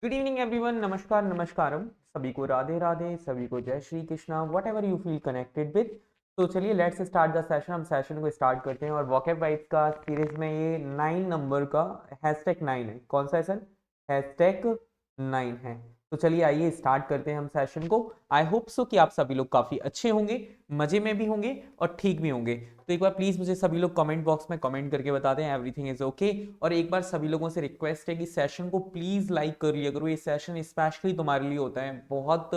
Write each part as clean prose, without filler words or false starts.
Good evening everyone. नमस्कार नमस्कारम। सभी को राधे राधे, सभी को जय Shri Krishna, what ever you feel connected with. तो चलिए लेट्स स्टार्ट द सेशन। हम सेशन को स्टार्ट करते हैं और वॉकैब वाइब्स का सीरीज में ये 9 नंबर का हैशटैग 9 है। कौन सा है सर? हैशटैग 9 है। तो चलिए आइए स्टार्ट करते हैं हम सेशन को। आई होप सो कि आप सभी लोग काफी अच्छे होंगे, मजे में भी होंगे और ठीक भी होंगे। तो एक बार प्लीज मुझे सभी लोग कमेंट बॉक्स में कमेंट करके बता दें एवरीथिंग इज ओके। और एक बार सभी लोगों से रिक्वेस्ट है कि सेशन को प्लीज लाइक कर लिया करो। ये सेशन स्पेशली तुम्हारे लिए होता है। बहुत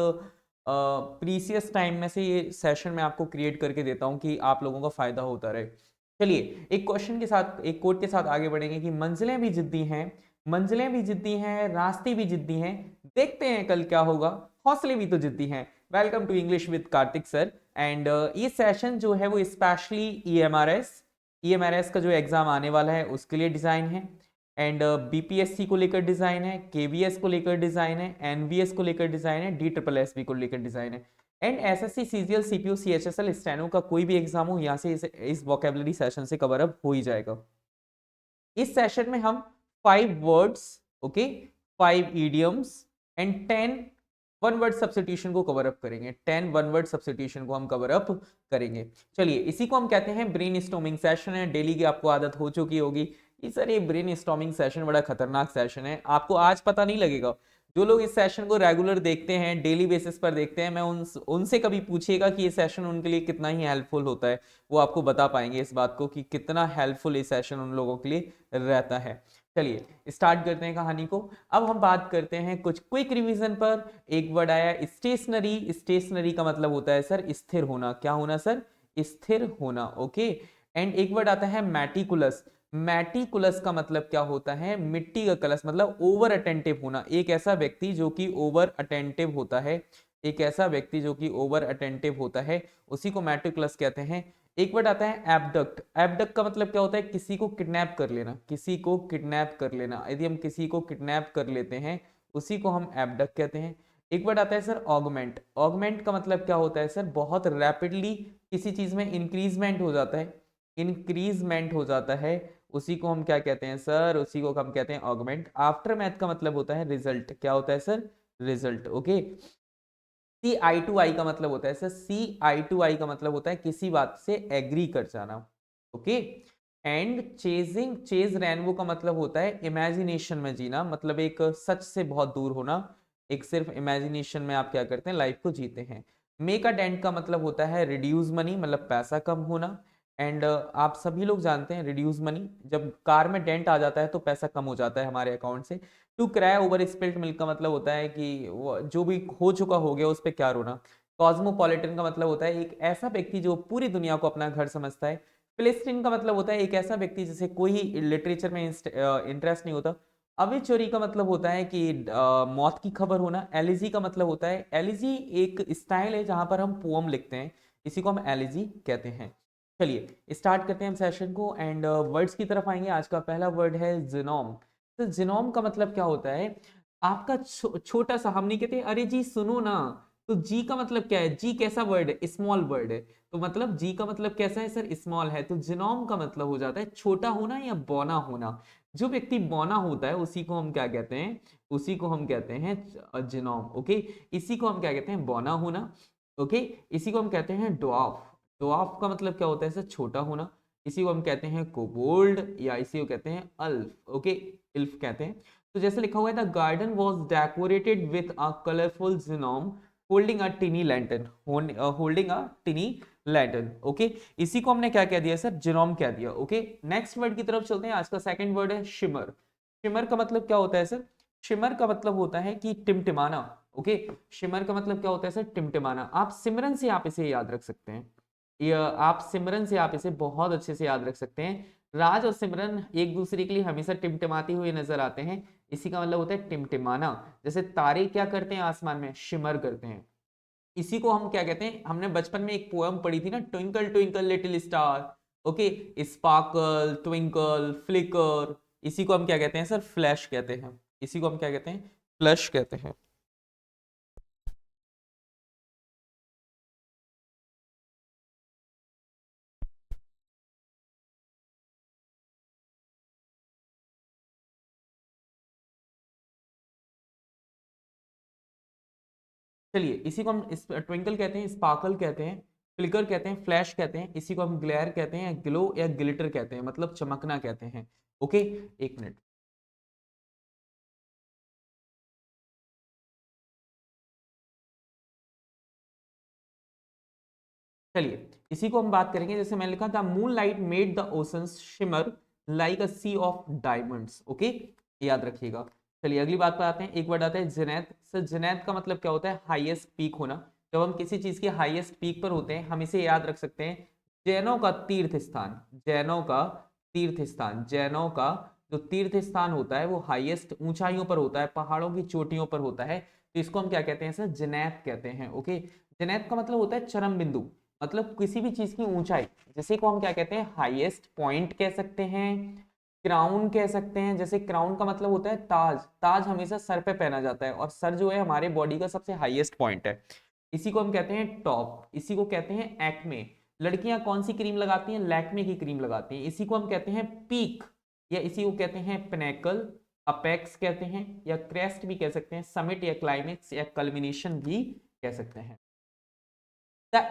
प्रीसियस टाइम में से ये सेशन मैं आपको क्रिएट करके देता हूँ कि आप लोगों का फायदा होता रहे। चलिए एक क्वेश्चन के साथ, एक कोट के साथ आगे बढ़ेंगे कि मंजिलें भी जिद्दी हैं, मंजिलें भी जिद्दी हैं, रास्ते भी जिद्दी हैं, देखते हैं कल क्या होगा, हौसले भी तो जिद्दी हैं। Welcome to English with Kartik sir. And ये सेशन जो है वो स्पेशली ईएमआरएस का जो एग्जाम आने वाला है उसके लिए डिजाइन है। एंड बीपीएससी को लेकर डिजाइन है, केवीएस को लेकर डिजाइन है, एनवीएस को लेकर डिजाइन है, डी ट्रिपल एस बी को लेकर डिजाइन है। And SSC CGL CPU CHSL steno का कोई भी एग्जाम हो, यहाँ से इस वोकेबलरी सेशन से कवर अप हो ही जाएगा। इस सेशन में हम 5 words, okay, 5 idioms and 10 one word substitution को कवर अप करेंगे। 10 वन वर्ड सब्स्टिट्यूशन को हम कवर अप करेंगे। चलिए इसी को हम कहते हैं ब्रेन स्टॉर्मिंग सेशन है। डेली की आपको आदत हो चुकी होगी कि सर ये ब्रेन स्टॉर्मिंग सेशन बड़ा खतरनाक सेशन है। आपको आज पता नहीं लगेगा। जो लोग इस सेशन को रेगुलर देखते हैं, डेली बेसिस पर देखते हैं, मैं उनसे कभी पूछिएगा कि ये सेशन उनके लिए कितना ही हेल्पफुल होता है, वो आपको बता पाएंगे इस बात को कि कितना हेल्पफुल ये सेशन उन लोगों के लिए रहता है। चलिए स्टार्ट करते हैं कहानी को। अब हम बात करते हैं कुछ क्विक रिवीजन पर। एक वर्ड आया स्टेशनरी। स्टेशनरी का मतलब होता है सर स्थिर होना। क्या होना सर? स्थिर होना। ओके। एंड एक वर्ड आता है मैटिकुलस। मैटिकुलस का मतलब क्या होता है? मिट्टी का कलश, मतलब ओवर अटेंटिव होना। एक ऐसा व्यक्ति जो कि ओवर अटेंटिव होता है, एक ऐसा व्यक्ति जो कि ओवर अटेंटिव होता है, उसी को मैटिकुलस कहते हैं। एक वर्ड आता है एबडक्ट। एबडक्ट का मतलब क्या होता है? किसी को किडनैप कर लेना, किसी को किडनैप कर लेना। यदि हम किसी को किडनैप कर लेते हैं उसी को हम एबडक्ट कहते हैं। एक वर्ड आता है सर ऑगमेंट। ऑगमेंट का मतलब क्या होता है सर? बहुत रैपिडली किसी चीज में इंक्रीजमेंट हो जाता है, इंक्रीजमेंट हो जाता है, उसी को हम क्या कहते हैं सर? उसी को हम कहते हैं ऑगमेंट। आफ्टर मैथ का मतलब होता है रिजल्ट। क्या होता है sir? Result. Okay. C I two I का मतलब होता है sir, C I two I का मतलब होता है किसी बात से एग्री कर जाना। Okay. And chasing, chase rainbow का मतलब होता है इमेजिनेशन में जीना, मतलब एक सच से बहुत दूर होना। एक सिर्फ इमेजिनेशन में आप क्या करते हैं? लाइफ को जीते हैं। मेक अ डेंट का मतलब होता है रिड्यूस मनी, मतलब पैसा कम होना। एंड आप सभी लोग जानते हैं रिड्यूस मनी, जब कार में डेंट आ जाता है तो पैसा कम हो जाता है हमारे अकाउंट से। To cry over spilt milk का मतलब होता है कि वो जो भी हो चुका हो गया उस पर क्या रोना। कॉस्मोपॉलिटन का मतलब होता है एक ऐसा व्यक्ति जो पूरी दुनिया को अपना घर समझता है। फिलिस्तीन का मतलब होता है एक ऐसा व्यक्ति जिसे कोई लिटरेचर में इंटरेस्ट नहीं होता। अविचोरी का मतलब होता है कि मौत की खबर होना। एलिजी का मतलब होता है, एलिजी एक स्टाइल है जहां पर हम पोअम लिखते हैं, इसी को हम एलिजी कहते हैं। चलिए स्टार्ट करते हैं हम सेशन को एंड वर्ड्स की तरफ आएंगे। आज का पहला वर्ड है जिनोम। तो जिनोम का मतलब क्या होता है? आपका छोटा सा, हम नहीं कहते अरे जी सुनो ना। तो जी का मतलब क्या है? जी कैसा वर्ड है? स्मॉल वर्ड है। तो मतलब जी का मतलब कैसा है सर? स्मॉल है। तो जिनोम का मतलब हो जाता है छोटा होना या बौना होना। जो व्यक्ति बौना होता है उसी को हम क्या कहते हैं? उसी को हम कहते हैं जिनोम। ओके। इसी को हम क्या कहते हैं? बौना होना। ओके। इसी को हम कहते हैं ड्वार्फ। ड्वार्फ का मतलब क्या होता है सर? छोटा होना। इसी को हम कहते हैं कोबोल्ड या इसी को कहते हैं अल्फ। ओके, इल्फ कहते हैं। तो जैसे लिखा हुआ है the garden was decorated with a colourful genome holding a टिनी lantern, holding a टिनी lantern. Okay. इसी को हमने क्या कह दिया सर? जिनोम कह दिया। ओके। नेक्स्ट वर्ड की तरफ चलते हैं। आज का सेकंड वर्ड है शिमर। शिमर का मतलब क्या होता है सर? शिमर का मतलब होता है कि टिमटिमाना। ओके। शिमर का मतलब क्या होता है सर? टिमटिमाना। आप सिमरन से आप इसे याद रख सकते हैं। आप सिमरन से आप इसे बहुत अच्छे से याद रख सकते हैं। राज और सिमरन एक दूसरे के लिए हमेशा टिमटिमाते हुए नजर आते हैं, इसी का मतलब होता है टिमटिमाना। जैसे तारे क्या करते हैं आसमान में? शिमर करते हैं। इसी को हम क्या कहते हैं? हमने बचपन में एक पोएम पढ़ी थी ना, twinkle twinkle little star. Okay. Sparkle, twinkle, flicker, इसी को हम क्या कहते हैं सर? फ्लैश कहते हैं। इसी को हम क्या कहते हैं? फ्लैश कहते हैं। चलिए इसी को हम ट्विंकल कहते हैं, स्पार्कल कहते हैं, फ्लिकर कहते हैं, फ्लैश कहते हैं, इसी को हम ग्लेयर कहते हैं, ग्लो या ग्लिटर कहते हैं, मतलब चमकना कहते हैं। ओके, एक मिनट। चलिए इसी को हम बात करेंगे, जैसे मैंने लिखा था moonlight made the oceans shimmer like a sea of diamonds. Okay, याद रखिएगा। चलिए अगली बात पर आते हैं। एक वर्ड आता है जिनैत। सर जिनैत का मतलब क्या होता है? हाईएस्ट पीक होना। जब हम किसी चीज के हाईएस्ट पीक पर होते हैं हम इसे याद रख सकते हैं जैनों का तीर्थ स्थान। जैनों का तीर्थ स्थान, जैनों का जो तीर्थ स्थान होता है वो हाईएस्ट ऊंचाइयों पर होता है, पहाड़ों की चोटियों पर होता है, तो इसको हम क्या कहते हैं सर? जिनैत कहते हैं। ओके, जिनैत का मतलब होता है चरम बिंदु, मतलब किसी भी चीज की ऊंचाई, जिसे को हम क्या कहते हैं? हाईएस्ट पॉइंट कह सकते हैं, क्राउन कह सकते हैं। जैसे क्राउन का मतलब होता है ताज, ताज हमेशा सर पे पहना जाता है और सर जो है हमारे बॉडी का सबसे हाईएस्ट पॉइंट है। इसी को हम कहते हैं टॉप, इसी को कहते हैं एक्मे। लड़कियां कौन सी क्रीम लगाती हैं? लैक्मे की क्रीम लगाती हैं। इसी को हम कहते हैं पीक, या इसी को कहते हैं पिनेकल, अपेक्स कहते हैं, या क्रेस्ट भी कह सकते हैं, समिट या क्लाइमेक्स या कल्मिनेशन भी कह सकते हैं। The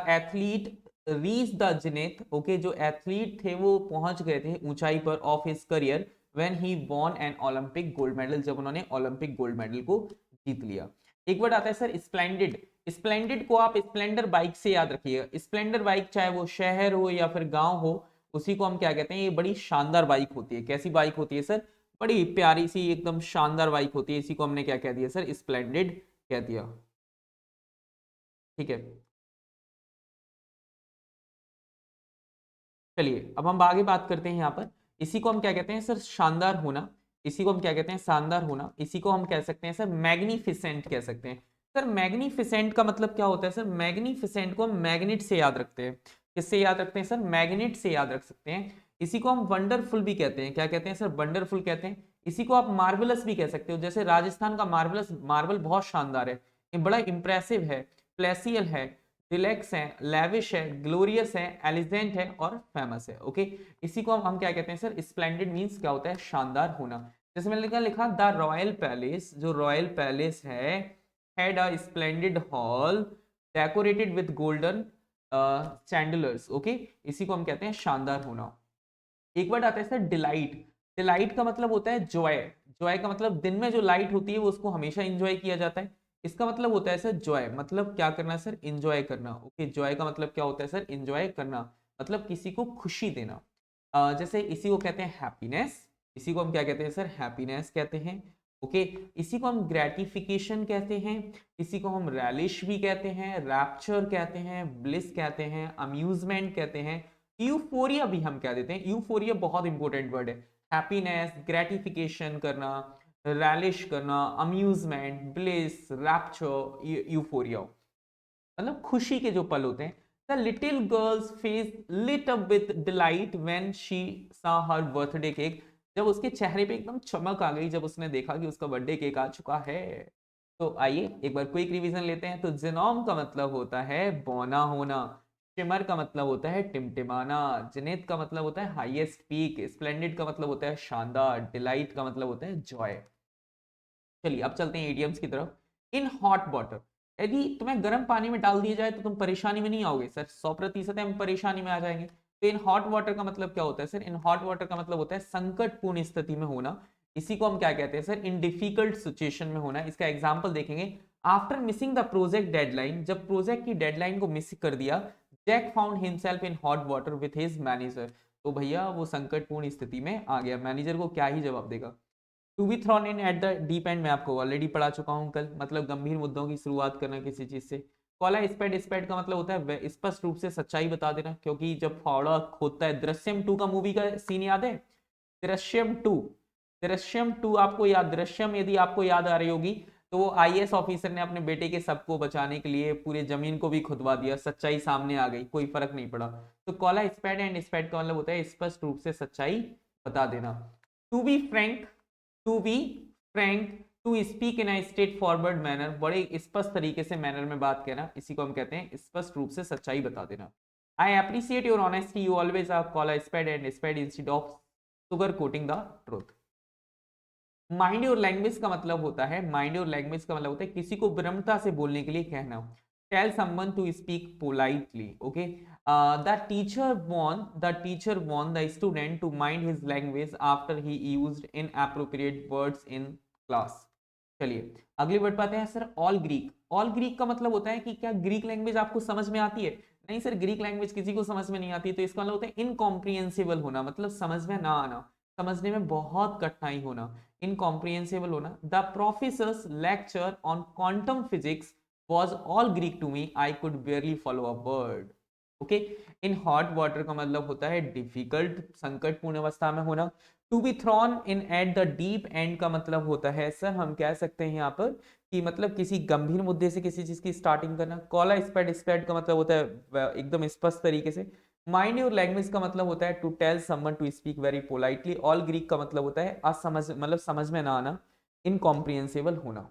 athlete reach the zenith. Okay, जो एथलीट थे वो पहुंच गए थे ऊंचाई पर of his career when he won an Olympic gold medal, जब उन्होंने ओलंपिक गोल्ड मेडल को जीत लिया। एक वर्ड आता है सर स्प्लेंडेड। स्प्लेंडेड को आप स्प्लेंडर बाइक से याद रखिएगा। स्प्लेंडर बाइक चाहे वो शहर हो या फिर गांव हो, उसी को हम क्या कहते हैं? ये बड़ी शानदार बाइक होती है। कैसी बाइक होती है सर? बड़ी प्यारी सी एकदम शानदार बाइक होती है। इसी को हमने क्या कह दिया सर? स्प्लेंडेड कह दिया। ठीक है, चलिए अब हम आगे बात करते हैं यहाँ पर। इसी को हम क्या कहते हैं सर? शानदार होना। इसी को हम क्या कहते हैं? शानदार होना। इसी को हम कह सकते हैं सर मैग्निफिसेंट कह सकते हैं। सर मैग्निफिसेंट का मतलब क्या होता है सर? मैग्निफिसेंट को हम मैग्नेट से याद रखते हैं। किससे याद रखते हैं सर? मैग्नेट से याद रख सकते हैं। इसी को हम वंडरफुल भी कहते हैं। क्या कहते हैं सर? वंडरफुल कहते हैं। इसी को आप मार्वलस भी कह सकते हो। जैसे राजस्थान का मार्वलस, मार्बल बहुत शानदार है, ये बड़ा इंप्रेसिव है, प्लेसियल है, रिलैक्स है, लेविश है, ग्लोरियस है, एलिजेंट है और फेमस है। ओके, इसी को हम क्या कहते हैं सर? स्प्लेंडेड मींस क्या होता है? शानदार होना। जैसे मैंने लिखा लिखा द रॉयल पैलेस, जो रॉयल पैलेस है, had a splendid hall decorated with golden chandeliers. Okay, इसी को हम कहते हैं शानदार होना। एक वर्ड आता है सर डिलाइट। डिलाइट का मतलब होता है जॉय। जॉय का मतलब दिन में जो लाइट होती है वो उसको हमेशा इंजॉय किया जाता है। इसका मतलब होता है सर जॉय, मतलब क्या करना सर? इंजॉय करना। ओके, जॉय का मतलब क्या होता है सर? इंजॉय करना, मतलब किसी को खुशी देना। जैसे इसी को कहते हैं हैप्पीनेस। इसी को हम क्या कहते हैं सर? हैप्पीनेस कहते हैं। ओके, इसी को हम ग्रेटिफिकेशन कहते हैं। इसी को हम रैलिश भी कहते हैं, रैप्चर कहते हैं, ब्लिस कहते हैं, अम्यूजमेंट कहते हैं, यूफोरिया भी हम कह देते हैं। यूफोरिया बहुत इंपॉर्टेंट वर्ड है। हैप्पीनेस, ग्रेटिफिकेशन करना, रैलिश करना, अम्यूजमेंट, ब्लिस, रैप्चर, यूफोरिया, मतलब खुशी के जो पल होते हैं। The little girl's face lit up with delight when she saw her birthday cake. जब उसके चेहरे पे एकदम चमक आ गई जब उसने देखा कि उसका बर्थडे केक आ चुका है। तो आइए एक बार क्विक रिवीजन लेते हैं। तो जिनोम का मतलब होता है बौना होना, शिमर का मतलब होता है टिमटिमाना, जिनेत का मतलब होता है हाईएस्ट पीक, स्प्लेंडेड का मतलब होता है शानदार, डिलाइट का मतलब होता है जॉय। चलिए अब चलते हैं इडियम्स की तरफ। इन हॉट वाटर, यदि तुम्हें गर्म पानी में डाल दिया जाए तो तुम परेशानी में नहीं आओगे सर, 100% हम परेशानी में आ जाएंगे। तो इन हॉट वाटर का मतलब क्या होता है सर? इन हॉट वाटर का मतलब होता है संकटपूर्ण स्थिति में होना। इसी को हम क्या कहते हैं सर? इन डिफिकल्ट सिचुएशन में होना। इसका एग्जाम्पल देखेंगे। After missing the project deadline, जब प्रोजेक्ट की डेडलाइन को मिस कर दिया, Jack found himself in hot water with his manager. तो भैया वो संकटपूर्ण स्थिति में आ गया, मैनेजर को क्या ही जवाब देगा। To be thrown in at the deep end मैं आपको ऑलरेडी पढ़ा चुका हूं कल, मतलब गंभीर मुद्दों की शुरुआत करना किसी चीज से। कॉला स्पेड, स्पेड का मतलब होता है स्पष्ट रूप से सच्चाई बता देना, क्योंकि जब फावड़ा खोदता है, दृश्यम 2 का मूवी का सीन याद है? दृश्यम 2, दृश्यम 2 आपको याद, दृश्यम यदि आपको याद आ रही होगी, तो वो आईएएस ऑफिसर ने अपने बेटे के सबको बचाने के लिए पूरे जमीन को भी खुदवा दिया, सच्चाई सामने आ गई, कोई फर्क नहीं पड़ा। तो कॉला स्पेड एंड स्पेड का मतलब होता है स्पष्ट रूप से सच्चाई बता देना। To be frank, to be frank, to speak in straightforward manner, बड़े स्पष्ट तरीके से मैनर में बात कहना, इसी को हम कहते हैं स्पष्ट रूप से सच्चाई बता देना। I appreciate your honesty, you always call a spade and spade instead of sugar coating the truth. Mind your language का मतलब होता है, माइंड योर लैंग्वेज का मतलब होता है किसी को विनम्रता से बोलने के लिए कहना। Tell someone to speak politely, okay. The teacher warned the student to mind his language after he used inappropriate words in class. चलिए अगली वर्ड पाते हैं sir, all Greek. All Greek का मतलब होता है कि क्या ग्रीक लैंग्वेज आपको समझ में आती है? नहीं सर, ग्रीक लैंग्वेज किसी को समझ में नहीं आती, तो इसका मतलब होता है इनकॉम्प्रिहेंसिबल होना, मतलब समझ में ना आना, समझने में बहुत कठिनाई होना, इनकॉम्प्रिहेंसिबल होना। The professors lecture on quantum physics was all Greek to me. I could barely follow a word. Okay. In hot water का मतलब होता है डिफिकल्ट, संकटपूर्ण अवस्था में होना। To be thrown in at the deep end का मतलब होता है सर, हम कह सकते हैं यहाँ पर कि मतलब किसी गंभीर मुद्दे से किसी चीज की स्टार्टिंग करना। कॉला स्प्रेड, स्प्रेड का मतलब होता है एकदम स्पष्ट तरीके से। माइंड योर लैंग्वेज का मतलब होता है to tell someone to speak very politely. All Greek का मतलब होता है असमझ, मतलब समझ में ना आना, इनकॉम्प्रिहेंसिबल होना।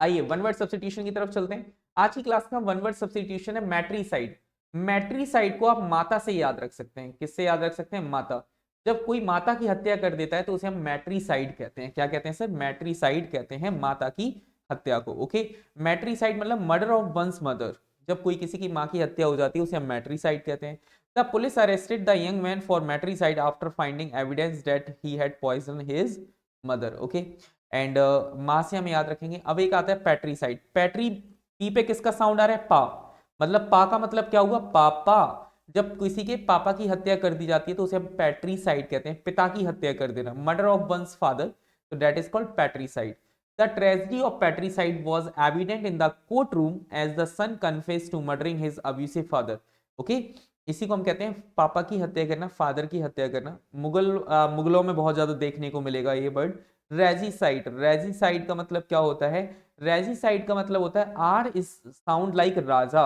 आइए वन वर्ड सब्स्टिट्यूशन की तरफ चलते हैं। आज की क्लास का वन वर्ड सब्स्टिट्यूशन है मैट्रीसाइड। मैट्रीसाइड को आप माता से याद रख सकते हैं। किससे याद रख सकते हैं? माता। जब कोई माता की हत्या कर देता है तो उसे हम मैट्रीसाइड कहते हैं। क्या कहते हैं सर? मैट्रीसाइड कहते हैं माता की हत्या को। ओके, मैट्रीसाइड मतलब मर्डर ऑफ वंस मदर। जब कोई किसी की मां की हत्या हो जाती है उसे हम मैट्रीसाइड कहते हैं। The police arrested the young man for matricide after finding evidence that he had poisoned his mother. Okay, and मां से हम याद रखेंगे। अब एक आता है पैट्रीसाइड। पैट्री, पी पे किसका साउंड आ रहा है? पा। मतलब पा का मतलब क्या हुआ? पापा। जब किसी के पापा की हत्या कर दी जाती है तो उसे हम पैट्रीसाइड कहते हैं, पिता की हत्या कर देना, मर्डर ऑफ वंस फादर, तो that is called patricide. The tragedy of patricide was evident in the court room as the son confessed to murdering his abusive father. Okay, इसी को हम कहते हैं पापा की हत्या करना, फादर की हत्या करना। मुगलों में बहुत ज्यादा देखने को मिलेगा ये वर्ड, रेजिसाइड। रेजिसाइड का मतलब क्या होता है? रेजिसाइड का मतलब होता है आर इज साउंड लाइक राजा।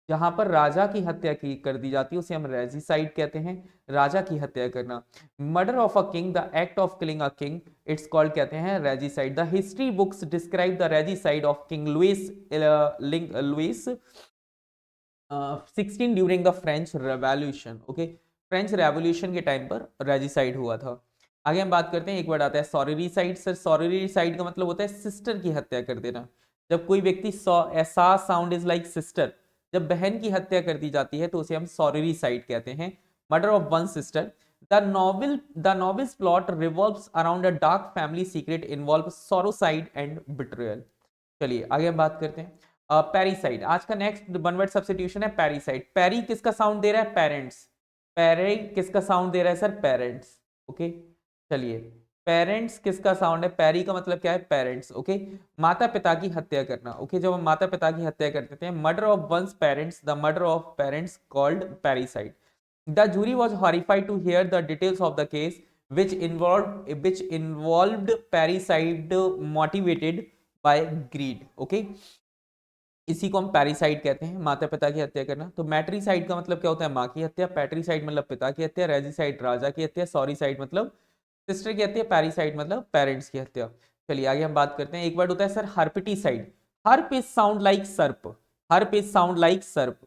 जहां पर राजा की हत्या की कर दी जाती है उसे हम रेजिसाइड कहते हैं, राजा की हत्या करना। Murder of a king, the act of killing a king, it's called कहते हैं regicide. The history books describe the regicide of king Louis 16 during the French Revolution. Okay, French Revolution के टाइम पर regicide हुआ था। आगे हम बात करते हैं, एक वर्ड आता है सॉरिरीसाइड। सर सॉरिरीसाइड का मतलब होता है सिस्टर की हत्या कर देना। जब कोई व्यक्ति ऐसा साउंड इज लाइक सिस्टर, जब बहन की हत्या कर दी जाती है तो उसे हम सॉरिरीसाइड कहते हैं, murder of one sister. The novel's plot revolves around a dark family secret involve sororicide and betrayal. चलिए आगे हम बात करते हैं पैरीसाइड। आज का नेक्स्ट वन वर्ड सब्स्टिट्यूशन है पैरीसाइड। पैरी किसका साउंड दे रहा है? पेरेंट्स। पैरे किसका साउंड दे रहा है सर? पेरेंट्स। ओके, चलिए पेरेंट्स किसका साउंड है? पैरी का मतलब क्या है? पेरेंट्स। ओके, माता पिता की हत्या करना। ओके, जब हम माता पिता की हत्या करते हैं, murder of one's parents, the murder of parents called parricide. The jury was horrified to hear the details of the case which involved parricide motivated by greed. Okay, इसी को हम पैरिसाइड कहते हैं, माता पिता की हत्या करना। तो मैट्रीसाइड का मतलब क्या होता है? माँ की हत्या। पैट्रीसाइड मतलब पिता की हत्या। रेजिसाइड राजा की हत्या। सॉरीसाइड मतलब सिस्टर की हत्या। पैरिसाइड मतलब पेरेंट्स की हत्या। चलिए आगे हम बात करते हैं, एक वर्ड होता है सर हर्पिटीसाइड। हर्प इज साउंड लाइक सर्प। हर्प इज साउंड लाइक सर्प।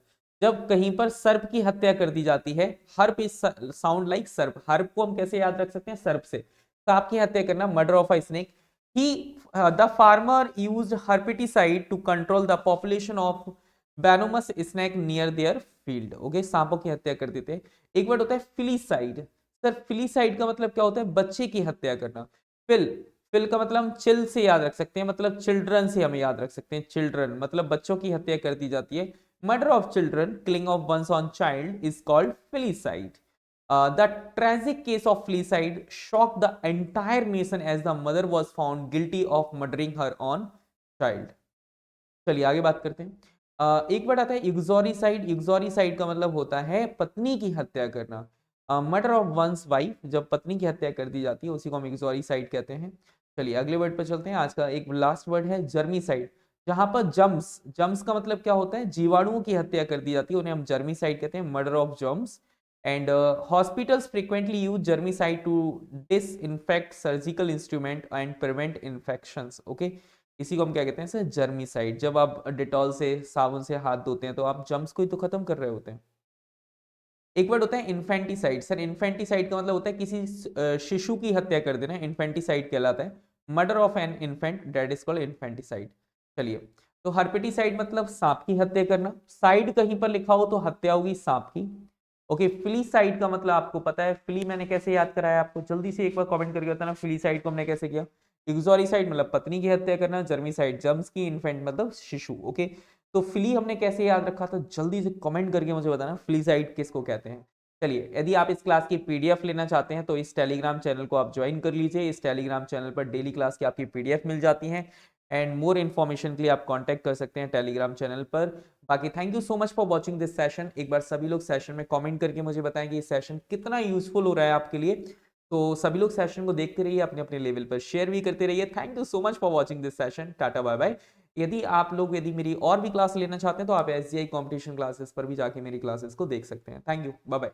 जब कहीं पर सर्प की हत्या कर दी जाती है, हर्प इज साउंड लाइक सर्प। हर्प को हम कैसे याद रख सकते हैं? सर्प से। सांप की हत्या करना, murder of a snake. The farmer used herbicide to control the population of venomous snake near their field. Okay, सांपों की हत्या कर देते हैं। एक वर्ड होता है फिलीसाइड। सर फिलीसाइड का मतलब क्या होता है? बच्चे की हत्या करना। फिल, फिल का मतलब हम चिल से याद रख सकते हैं, मतलब चिल्ड्रन से हम याद रख सकते हैं। चिल्ड्रन मतलब बच्चों की हत्या कर दी जाती है। Murder of children, killing of one's own child is called filicide. The tragic case of Fleaside shocked the entire nation as the mother was found guilty of murdering her own child. चलिए आगे बात करते हैं। एक word आता है इग्जोरिसाइड। इग्जोरिसाइड का मतलब होता है पत्नी की हत्या करना, मर्डर ऑफ वंस वाइफ। जब पत्नी की हत्या कर दी जाती है उसी को हम इग्जोरिसाइड कहते हैं। चलिए अगले वर्ड पर चलते हैं। आज का एक लास्ट वर्ड है जर्मीसाइड। जहां पर जम्स, जम्स का मतलब क्या होता है? जीवाणुओं की हत्या कर दी जाती है, उन्हें हम जर्मीसाइड कहते हैं, murder of germs. And hospitals frequently use germicide to disinfect surgical instrument and prevent infections. Okay, इसी को हम क्या कहते हैं सर? जर्मीसाइड। जब आप डेटॉल से, साबुन से हाथ धोते हैं तो आप जर्म्स को ही तो खत्म कर रहे होते हैं। एक वर्ड होता है इन्फेंटिसाइड। सर इन्फेंटिसाइड का मतलब होता है किसी शिशु की हत्या कर देना, इन्फेंटिसाइड कहलाता है। Murder of an infant that is called infanticide. चलिए, तो हर्पेटिसाइड मतलब सांप की हत्या करना, साइड कहीं पर लिखा हो तो हत्या होगी सांप की। ओके, फिलीसाइड का मतलब आपको पता है, फिली मैंने कैसे याद कराया आपको, जल्दी से एक बार कमेंट करके बताना फिलीसाइड को हमने कैसे किया। इग्जोरिसाइड मतलब पत्नी की हत्या करना, जर्मिसाइड जर्म्स की, इन्फेंट मतलब शिशु। ओके, तो फिली हमने कैसे याद रखा था, जल्दी से कमेंट करके मुझे बताना फिलीसाइड किसको कहते हैं। चलिए, यदि आप इस क्लास की पीडीएफ लेना चाहते हैं तो इस टेलीग्राम चैनल को आप ज्वाइन कर लीजिए। इस टेलीग्राम चैनल पर डेली क्लास की आपकी पीडीएफ मिल जाती है एंड मोर इन्फॉर्मेशन के लिए आप कांटेक्ट कर सकते हैं टेलीग्राम चैनल पर। बाकी thank you so much for watching this session. एक बार सभी लोग सेशन में कमेंट करके मुझे बताएं कि ये सेशन कितना यूजफुल हो रहा है आपके लिए। तो सभी लोग सेशन को देखते रहिए, अपने अपने लेवल पर शेयर भी करते रहिए। Thank you so much for watching this session. Tata bye bye. यदि मेरी और भी क्लास लेना चाहते हैं तो आप SGI कॉम्पिटिशन क्लासेस पर भी जाके मेरी क्लासेस को देख सकते हैं। Thank you, bye bye.